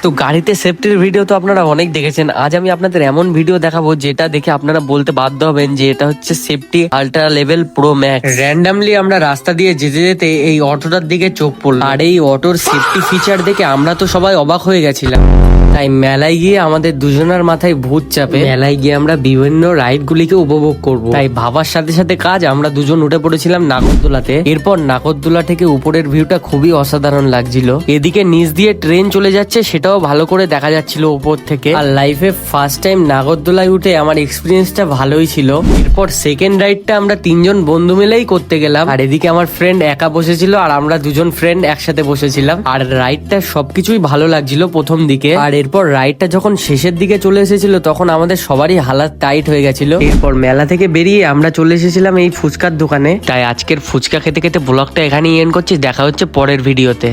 তো গাড়িতে সেফটির ভিডিও তো আপনারা অনেক দেখেছেন। আজ আমি আপনাদের এমন ভিডিও দেখাবো যেটা দেখে আপনারা বলতে বাধ্য হবেন যে এটা হচ্ছে safety ultra level pro max. Randomly আমরা রাস্তা দিয়ে যেতে যেতে এই অটোটার দিকে চোখ পড়লো, আর এই অটোর সেফটি ফিচার দেখে আমরা তো সবাই অবাক হয়ে গেছিলাম। তাই মেলায় গিয়ে আমাদের দুজনের মাথায় ভূত চাপে মেলায় গিয়ে আমরা বিভিন্ন রাইড গুলিকে উপভোগ করব। তাই ভাবার সাথে সাথে কাজ, আমরা দুজন উঠে পড়েছিলাম নাগরদোলাতে। এরপর নাগরদোলা থেকে উপরের ভিউটা খুবই অসাধারণ লাগছিল। এদিকে নিচ দিয়ে ট্রেন চলে যাচ্ছে, সেটাও ভালো করে দেখা যাচ্ছিল উপর থেকে। আর লাইফে ফার্স্ট টাইম নাগরদোলায় উঠে আমার এক্সপিরিয়েন্সটা ভালোই ছিল। এরপর সেকেন্ড রাইডটা আমরা তিনজন বন্ধু মিলেই করতে গেলাম, আর এদিকে আমার ফ্রেন্ড একা বসেছিল আর আমরা দুজন ফ্রেন্ড একসাথে বসেছিলাম। আর রাইডটা সবকিছুই ভালো লাগছিল প্রথম দিকে। আর এরপর রাইডটা যখন শেষের দিকে চলে এসেছিল তখন আমাদের সবারই হালাত টাইট হয়ে গেছিল। এরপর মেলা থেকে বেরিয়ে আমরা চলে এসেছিলাম এই ফুচকার দোকানে। তাই আজকের ফুচকা খেতে খেতে ব্লগটা এখানেই এন্ড করছি। দেখা হচ্ছে পরের ভিডিওতে।